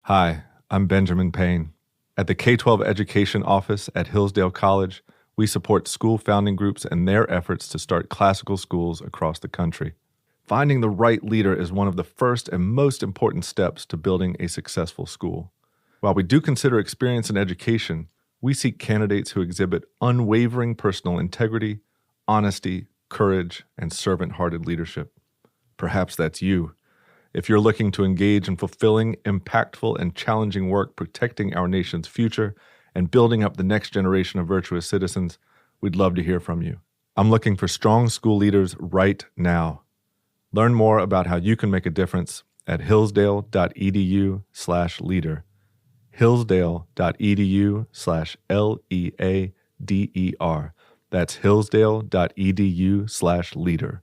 Hi, I'm Benjamin Payne. At the K-12 Education Office at Hillsdale College, we support school founding groups and their efforts to start classical schools across the country. Finding the right leader is one of the first and most important steps to building a successful school. While we do consider experience in education, we seek candidates who exhibit unwavering personal integrity, honesty, courage, and servant-hearted leadership. Perhaps that's you. If you're looking to engage in fulfilling, impactful, and challenging work protecting our nation's future and building up the next generation of virtuous citizens, we'd love to hear from you. I'm looking for strong school leaders right now. Learn more about how you can make a difference at hillsdale.edu/leader. hillsdale.edu/LEADER. That's hillsdale.edu/leader.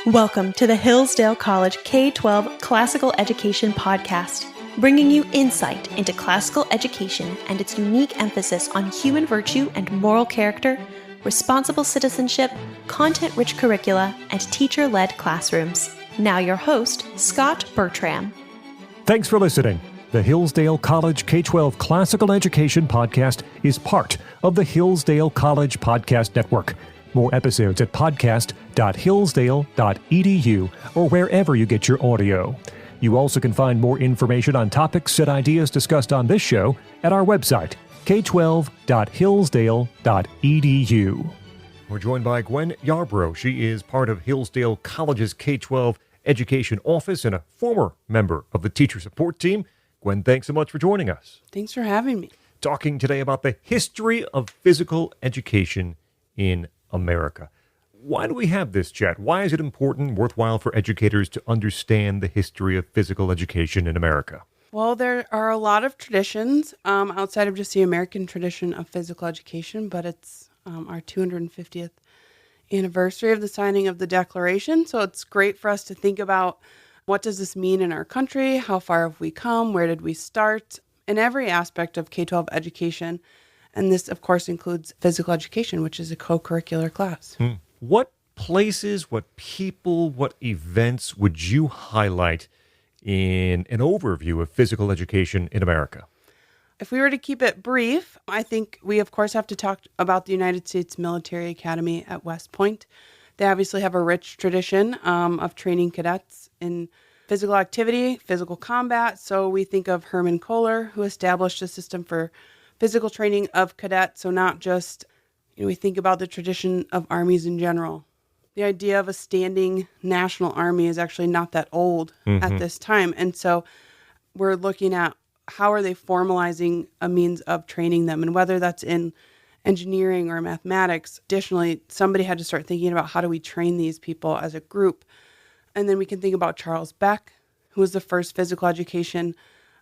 Welcome to the Hillsdale College K-12 Classical Education Podcast, bringing you insight into classical education and its unique emphasis on human virtue and moral character, responsible citizenship, content-rich curricula, and teacher-led classrooms. Now your host, Scot Bertram. Thanks for listening. The Hillsdale College K-12 Classical Education Podcast is part of the Hillsdale College Podcast Network. More episodes at podcast.hillsdale.edu or wherever you get your audio. You also can find more information on topics and ideas discussed on this show at our website, k12.hillsdale.edu. We're joined by Gwendolyn Yarbrough. She is part of Hillsdale College's K-12 Education Office and a former member of the teacher support team. Gwen, thanks so much for joining us. Thanks for having me. Talking today about the history of physical education in America. Why do we have this chat? Why is it important, worthwhile for educators to understand the history of physical education in America? Well, there are a lot of traditions outside of just the American tradition of physical education, but it's our 250th anniversary of the signing of the Declaration. So it's great for us to think about what does this mean in our country? How far have we come? Where did we start? In every aspect of K-12 education. And this, of course, includes physical education, which is a co-curricular class. What places, what people, what events would you highlight in an overview of physical education in America? If we were to keep it brief, I think we, of course, have to talk about the United States Military Academy at West Point. They obviously have a rich tradition of training cadets in physical activity, physical combat. So we think of Herman Kohler, who established a system for physical training of cadets. So not just, we think about the tradition of armies in general. The idea of a standing national army is actually not that old at this time. And so we're looking at how are they formalizing a means of training them, and whether that's in engineering or mathematics. Additionally, somebody had to start thinking about how do we train these people as a group. And then we can think about Charles Beck, who was the first physical education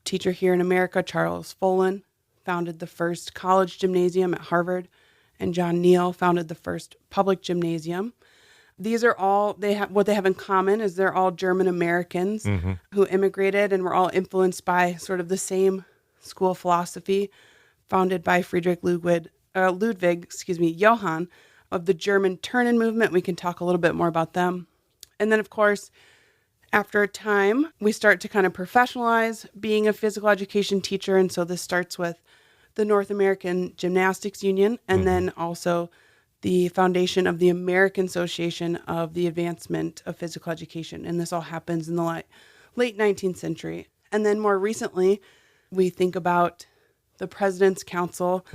teacher here in America. Charles Follen founded the first college gymnasium at Harvard, and John Neal founded the first public gymnasium. These are all, what they have in common is they're all German Americans who immigrated and were all influenced by sort of the same school philosophy founded by Friedrich Ludwig Johann of the German Turnen movement. We can talk a little bit more about them. And then, of course, after a time, we start to kind of professionalize being a physical education teacher. And so this starts with the North American Gymnastics Union, and then also the foundation of the American Association of the Advancement of Physical Education. And this all happens in the late 19th century. And then more recently, we think about the President's Council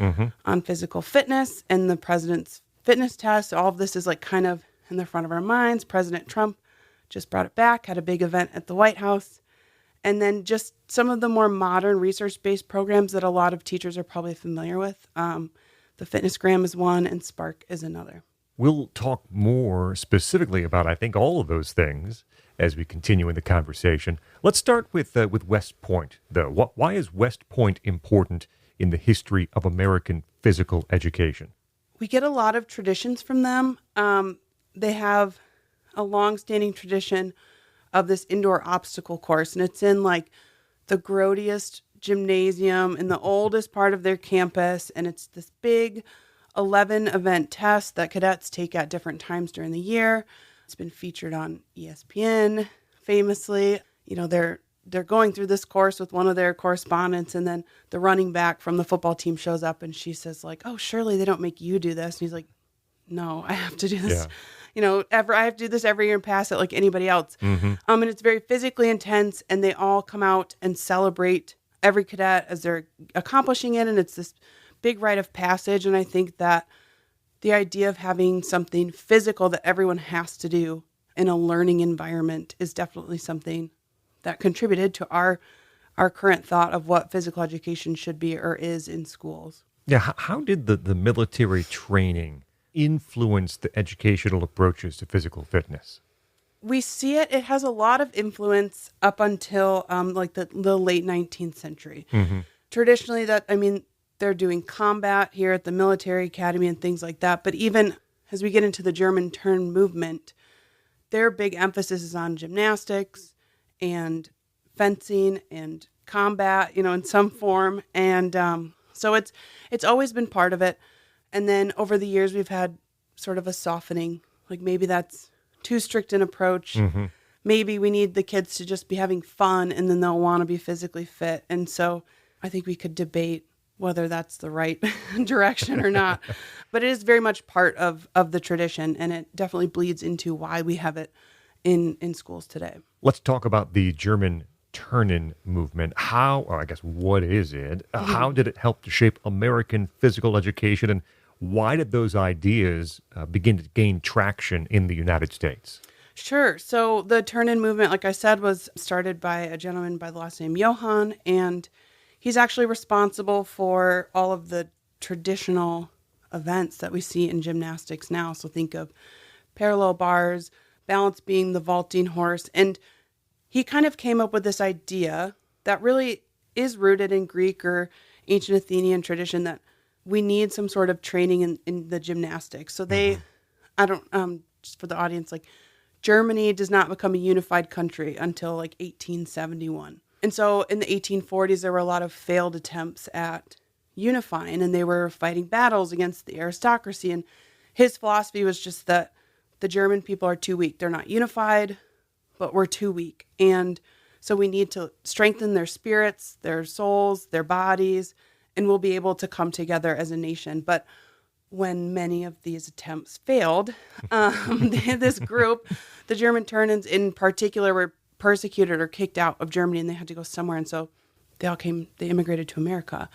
on Physical Fitness and the President's Fitness Test. All of this is like kind of in the front of our minds. President Trump just brought it back, had a big event at the White House. And then just some of the more modern research-based programs that a lot of teachers are probably familiar with. The Fitnessgram is one, and Spark is another. We'll talk more specifically about, I think, all of those things as we continue in the conversation. Let's start with West Point, though. Why is West Point important in the history of American physical education? We get a lot of traditions from them. They have a long-standing tradition of this indoor obstacle course, and it's in like the grodiest gymnasium in the oldest part of their campus, and it's this big 11 event test that cadets take at different times during the year. It's been featured on ESPN famously. They're going through this course with one of their correspondents, and then the running back from the football team shows up and she says like, "Oh, surely they don't make you do this." And he's like, "No, I have to do this. I have to do this every year and pass it like anybody else." And it's very physically intense, and they all come out and celebrate every cadet as they're accomplishing it. And it's this big rite of passage. And I think that the idea of having something physical that everyone has to do in a learning environment is definitely something that contributed to our current thought of what physical education should be or is in schools. Yeah, how did the military training influence the educational approaches to physical fitness? We see it. It has a lot of influence up until like the late 19th century. Traditionally, they're doing combat here at the military academy and things like that. But even as we get into the German Turn movement, their big emphasis is on gymnastics and fencing and combat, in some form. And so it's always been part of it. And then over the years, we've had sort of a softening. Like maybe that's too strict an approach. Maybe we need the kids to just be having fun, and then they'll want to be physically fit. And so I think we could debate whether that's the right direction or not. But it is very much part of the tradition, and it definitely bleeds into why we have it in schools today. Let's talk about the German Turnen movement. What is it? How did it help to shape American physical education, and why did those ideas begin to gain traction in the United States? Sure. So the Turnen movement, like I said, was started by a gentleman by the last name Johann, and he's actually responsible for all of the traditional events that we see in gymnastics now. So think of parallel bars, balance being the vaulting horse. And he kind of came up with this idea that really is rooted in Greek or ancient Athenian tradition, that we need some sort of training in the gymnastics. So just for the audience, like Germany does not become a unified country until like 1871. And so in the 1840s, there were a lot of failed attempts at unifying, and they were fighting battles against the aristocracy. And his philosophy was just that the German people are too weak. They're not unified, but we're too weak. And so we need to strengthen their spirits, their souls, their bodies, and we'll be able to come together as a nation. But when many of these attempts failed, this group, the German Turnens in particular, were persecuted or kicked out of Germany, and they had to go somewhere. And so they immigrated to America.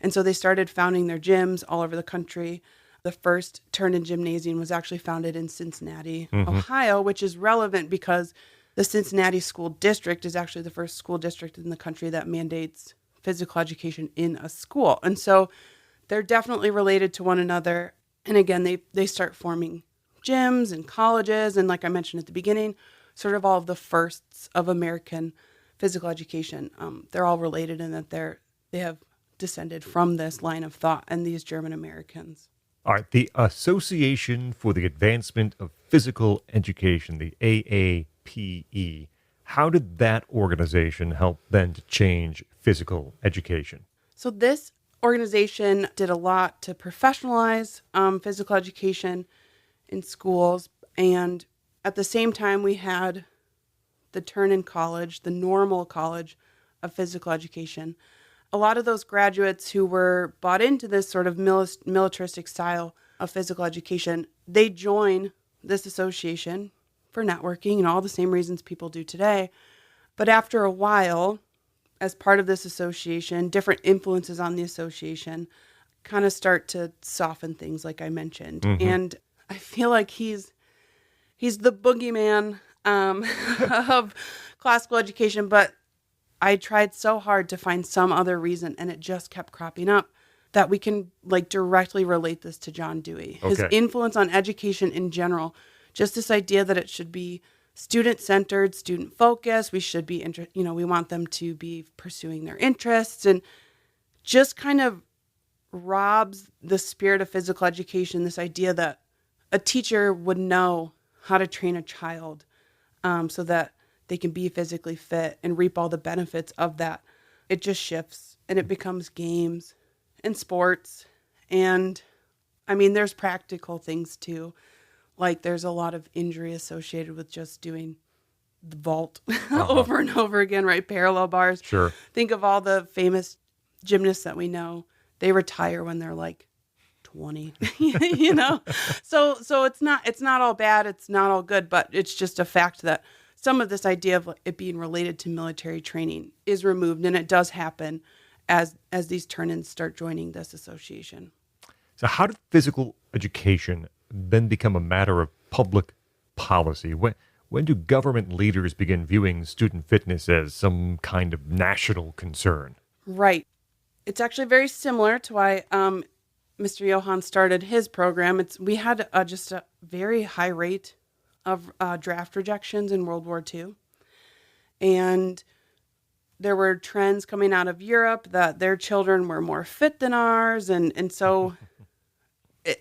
And so they started founding their gyms all over the country. The first Turnen gymnasium was actually founded in Cincinnati, Ohio, which is relevant because the Cincinnati school district is actually the first school district in the country that mandates physical education in a school. And so they're definitely related to one another. And again, they start forming gyms and colleges. And like I mentioned at the beginning, sort of all of the firsts of American physical education. They're all related in that they have descended from this line of thought and these German Americans. All right, the Association for the Advancement of Physical Education, the AAPE, how did that organization help then to change physical education? So this organization did a lot to professionalize physical education in schools. And at the same time, we had the Turnen College, the normal college of physical education. A lot of those graduates who were bought into this sort of militaristic style of physical education, they join this association for networking and all the same reasons people do today. But after a while, as part of this association, different influences on the association kind of start to soften things, like I mentioned. And I feel like he's the boogeyman of classical education, but I tried so hard to find some other reason, and it just kept cropping up, that we can like directly relate this to John Dewey. His influence on education in general, just this idea that it should be student-centered, student-focused. We should be, we want them to be pursuing their interests, and just kind of robs the spirit of physical education, this idea that a teacher would know how to train a child so that they can be physically fit and reap all the benefits of that. It just shifts, and it becomes games and sports. And I mean, there's practical things too, Like there's a lot of injury associated with just doing the vault over and over again, right? Parallel bars. Sure. Think of all the famous gymnasts that we know. They retire when they're like 20, you know? So it's not all bad. It's not all good, but it's just a fact that some of this idea of it being related to military training is removed, and it does happen as these turn-ins start joining this association. So how did physical education then become a matter of public policy? When do government leaders begin viewing student fitness as some kind of national concern? Right. It's actually very similar to why Mr. Johann started his program. We had just a very high rate of draft rejections in World War II. And there were trends coming out of Europe that their children were more fit than ours. And so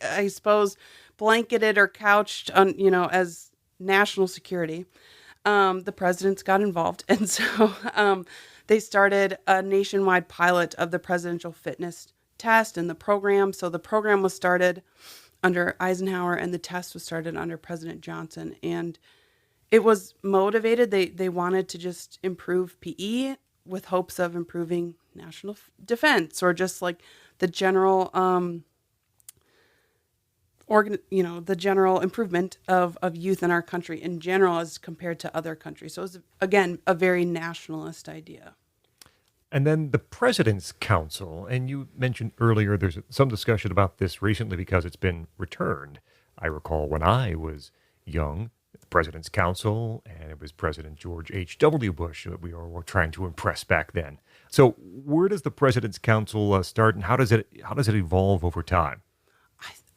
I suppose blanketed or couched on, as national security, the presidents got involved. And so they started a nationwide pilot of the presidential fitness test and the program. So the program was started under Eisenhower and the test was started under President Johnson. And it was motivated. They wanted to just improve PE with hopes of improving national defense or just like the general the general improvement of youth in our country in general as compared to other countries. So it was, again, a very nationalist idea. And then the President's Council, and you mentioned earlier there's some discussion about this recently because it's been returned. I recall when I was young, the President's Council, and it was President George H.W. Bush that we were trying to impress back then. So where does the President's Council start, and how does it evolve over time?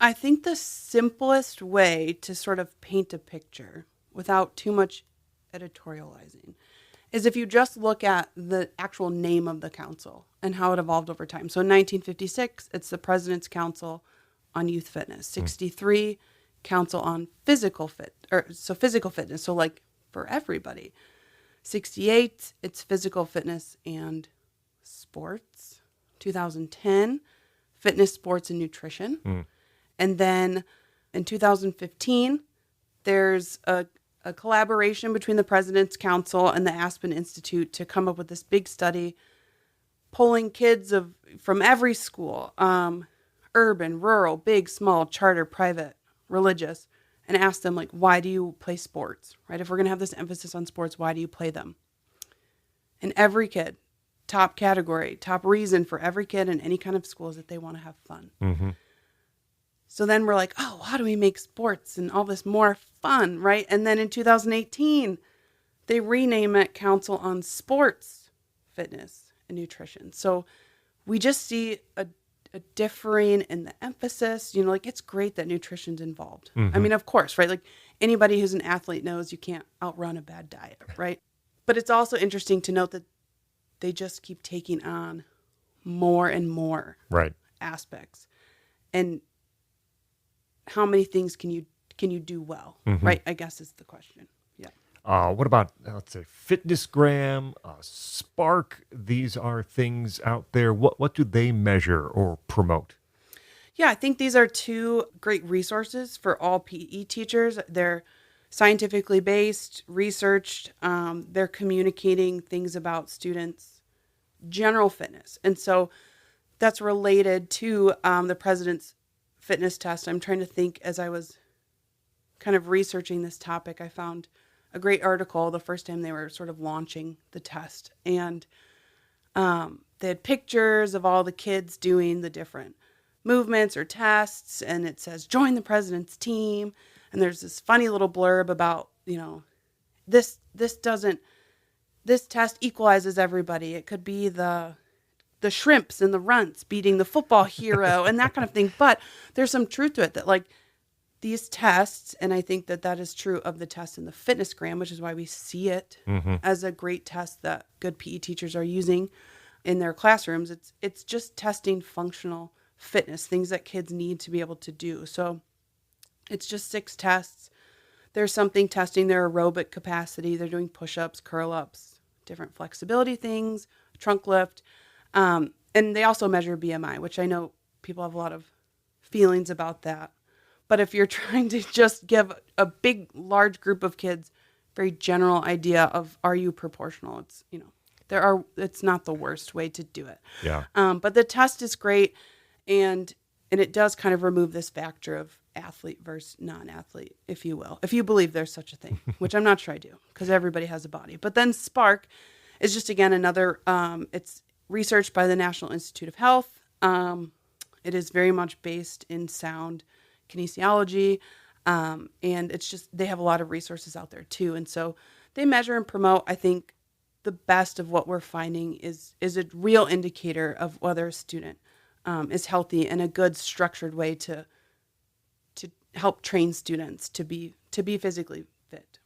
I think the simplest way to sort of paint a picture without too much editorializing is if you just look at the actual name of the council and how it evolved over time. So in 1956, it's the President's Council on Youth Fitness. 63, Council on Physical Fitness, so like for everybody. 68, it's Physical Fitness and Sports. 2010, Fitness, Sports, and Nutrition. And then in 2015, there's a collaboration between the President's Council and the Aspen Institute to come up with this big study, polling kids from every school, urban, rural, big, small, charter, private, religious, and ask them, like, why do you play sports, right? If we're going to have this emphasis on sports, why do you play them? And every kid, top category, top reason for every kid in any kind of school is that they want to have fun. Mm-hmm. So then we're like, oh, how do we make sports and all this more fun, right? And then in 2018, they rename it Council on Sports, Fitness, and Nutrition. So we just see a differing in the emphasis. Like it's great that nutrition's involved. Mm-hmm. I mean, of course, right? Like anybody who's an athlete knows you can't outrun a bad diet, right? But it's also interesting to note that they just keep taking on more and more aspects. And how many things can you do well, right? I guess is the question. Yeah. What about, let's say, Fitnessgram, Spark? These are things out there. What do they measure or promote? Yeah, I think these are two great resources for all PE teachers. They're scientifically based, researched. They're communicating things about students' general fitness. And so that's related to the President's Fitness Test. I'm trying to think as I was kind of researching this topic, I found a great article the first time they were sort of launching the test. And they had pictures of all the kids doing the different movements or tests. And it says, join the president's team. And there's this funny little blurb about, this test equalizes everybody. It could be the shrimps and the runts beating the football hero and that kind of thing. But there's some truth to it that like these tests, and I think that is true of the test in the Fitnessgram, which is why we see it as a great test that good PE teachers are using in their classrooms. It's just testing functional fitness, things that kids need to be able to do. So it's just 6 tests. There's something testing their aerobic capacity. They're doing push-ups, curl-ups, different flexibility things, trunk lift. And they also measure BMI, which I know people have a lot of feelings about that. But if you're trying to just give a big, large group of kids very general idea of, are you proportional? It's, it's not the worst way to do it. Yeah. But the test is great. And it does kind of remove this factor of athlete versus non-athlete, if you will, if you believe there's such a thing, which I'm not sure I do, because everybody has a body. But then Spark is just, again, another, it's researched by the National Institute of Health. It is very much based in sound kinesiology. And it's just, they have a lot of resources out there too. And so they measure and promote, I think, the best of what we're finding is a real indicator of whether a student is healthy, and a good structured way to help train students to be physically fit.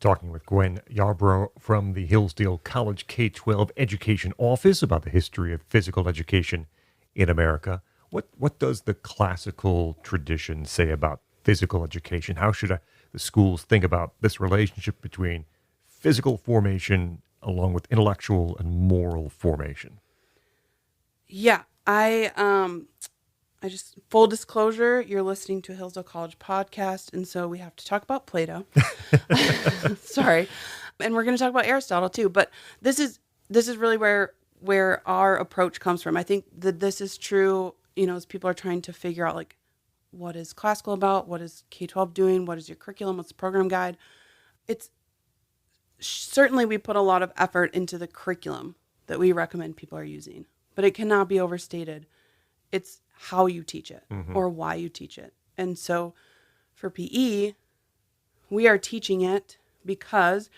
Talking with Gwen Yarbrough from the Hillsdale College K-12 Education Office about the history of physical education in America. What does the classical tradition say about physical education? How should the schools think about this relationship between physical formation along with intellectual and moral formation? Yeah, I just, full disclosure, you're listening to a Hillsdale College podcast, and so we have to talk about Plato. Sorry. And we're going to talk about Aristotle too, but this is really where our approach comes from. I think that this is true, as people are trying to figure out, like, what is classical about? What is K-12 doing? What is your curriculum? What's the program guide? It's certainly, we put a lot of effort into the curriculum that we recommend people are using, but it cannot be overstated. It's how you teach it or why you teach it. And so for PE, we are teaching it because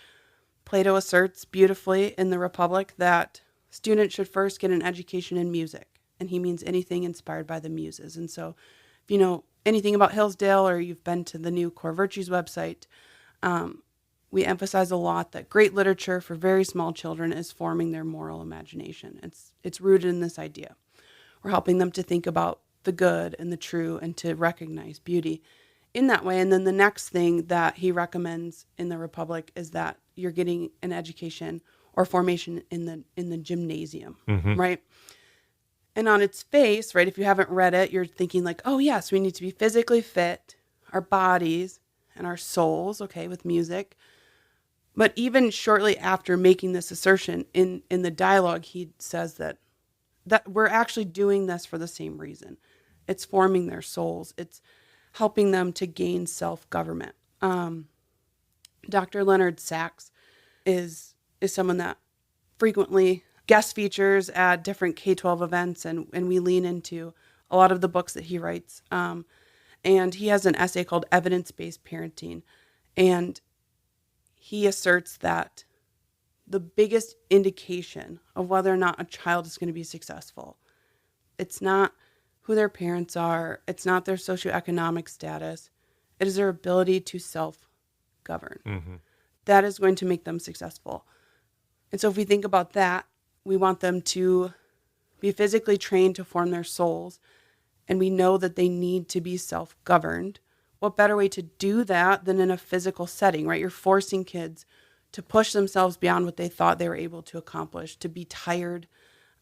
Plato asserts beautifully in the Republic that students should first get an education in music. And he means anything inspired by the muses. And so if you know anything about Hillsdale, or you've been to the new Core Virtues website, we emphasize a lot that great literature for very small children is forming their moral imagination. It's rooted in this idea. We're helping them to think about the good and the true and to recognize beauty in that way. And then the next thing that he recommends in the Republic is that you're getting an education or formation in the gymnasium, right? And on its face, right, if you haven't read it, you're thinking like, oh yes, we need to be physically fit, our bodies and our souls, okay, with music. But even shortly after making this assertion in the dialogue, he says that we're actually doing this for the same reason. It's forming their souls. It's helping them to gain self-government. Dr. Leonard Sachs is someone that frequently guest features at different K-12 events, and we lean into a lot of the books that he writes. And he has an essay called Evidence-Based Parenting. And he asserts that the biggest indication of whether or not a child is going to be successful, it's not who their parents are, it's not their socioeconomic status, it is their ability to self-govern. That is going to make them successful. And so if we think about that, we want them to be physically trained to form their souls, and we know that they need to be self-governed. What better way to do that than in a physical setting, right? You're forcing kids to push themselves beyond what they thought they were able to accomplish, to be tired,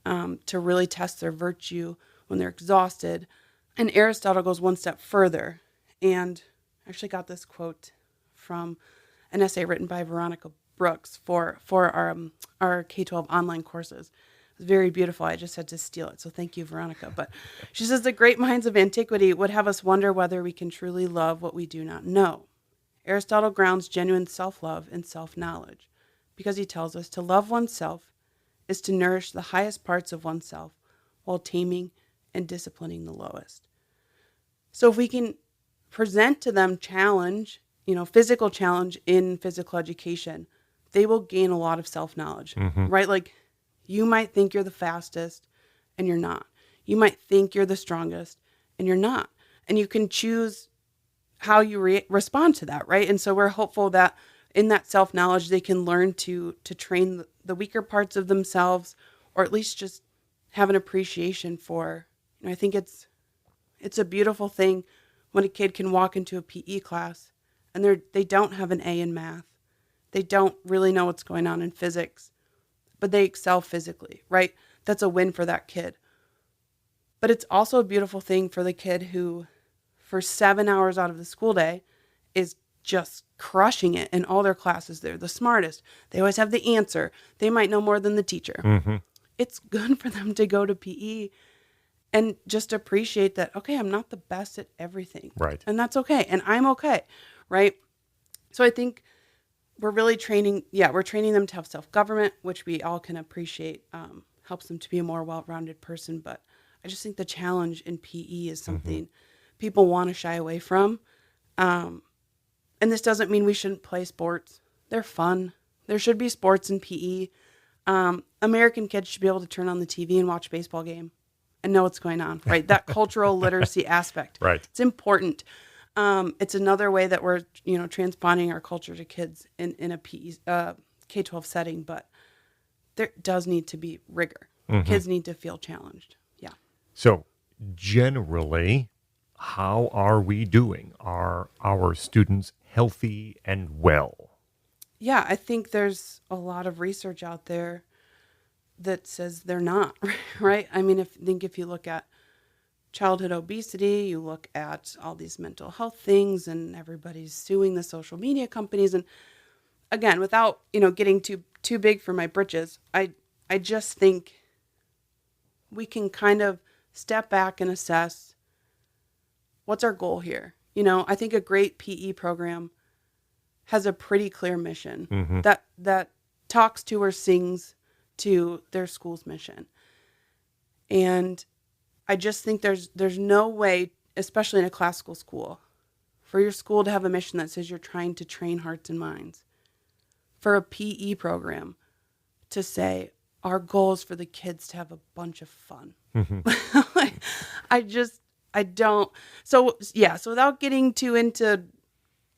to really test their virtue when they're exhausted. And Aristotle goes one step further, and I actually got this quote from an essay written by Veronica Brooks for our K-12 online courses. It's very beautiful. I just had to steal it, so thank you, Veronica. But she says, the great minds of antiquity would have us wonder whether we can truly love what we do not know. Aristotle grounds genuine self-love in self-knowledge, because he tells us to love oneself is to nourish the highest parts of oneself while taming and disciplining the lowest. So if we can present to them challenge, physical challenge in physical education, they will gain a lot of self-knowledge, right? Like, you might think you're the fastest and you're not. You might think you're the strongest and you're not. And you can choose how you respond to that, right? And so we're hopeful that in that self-knowledge, they can learn to train the weaker parts of themselves, or at least just have an appreciation for, I think it's a beautiful thing when a kid can walk into a PE class and they don't have an A in math. They don't really know what's going on in physics, but they excel physically, right? That's a win for that kid. But it's also a beautiful thing for the kid who for 7 hours out of the school day is just crushing it in all their classes. They're the smartest. They always have the answer. They might know more than the teacher. Mm-hmm. It's good for them to go to PE and just appreciate that, okay, I'm not the best at everything. Right. And that's okay. And I'm okay. Right. So I think we're really training them to have self-government, which we all can appreciate, helps them to be a more well-rounded person. But I just think the challenge in PE is something people want to shy away from. And this doesn't mean we shouldn't play sports. They're fun. There should be sports in PE. American kids should be able to turn on the TV and watch a baseball game and know what's going on, right? That cultural literacy aspect. Right. It's important. It's another way that we're, transponding our culture to kids in a PE, K-12 setting, but there does need to be rigor. Kids need to feel challenged. Yeah. So generally, how are we doing? Are our students healthy and well? Yeah, I think there's a lot of research out there that says they're not, right? I mean, if you look at childhood obesity, you look at all these mental health things, and everybody's suing the social media companies. And again, without, getting too big for my britches, I just think we can kind of step back and assess what's our goal here. I think a great PE program has a pretty clear mission that talks to or sings to their school's mission. And I just think there's no way, especially in a classical school, for your school to have a mission that says you're trying to train hearts and minds. For a PE program to say our goal is for the kids to have a bunch of fun. I don't. So without getting too into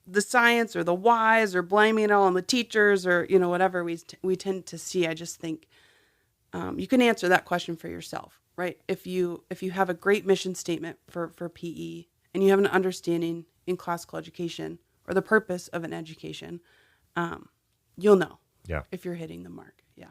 the science or the whys or blaming it all on the teachers or, whatever we tend to see, I just think you can answer that question for yourself, right? If you have a great mission statement for PE and you have an understanding in classical education or the purpose of an education, you'll know if you're hitting the mark. Yeah.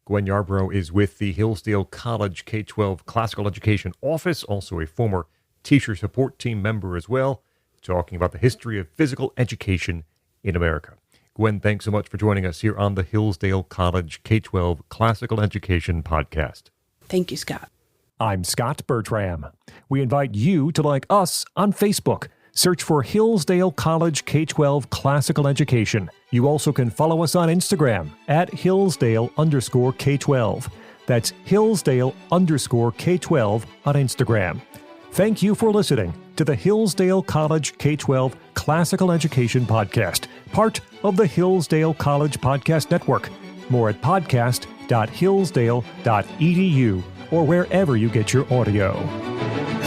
Gwen Yarbrough is with the Hillsdale College K-12 Classical Education Office, also a former teacher support team member as well, talking about the history of physical education in America. Gwen, thanks so much for joining us here on the Hillsdale College K-12 Classical Education Podcast. Thank you, Scott. I'm Scot Bertram. We invite you to like us on Facebook. Search for Hillsdale College K-12 Classical Education. You also can follow us on Instagram at Hillsdale_K12. That's Hillsdale_K12 on Instagram. Thank you for listening to the Hillsdale College K-12 Classical Education Podcast, part of the Hillsdale College Podcast Network. More at podcast.hillsdale.edu or wherever you get your audio.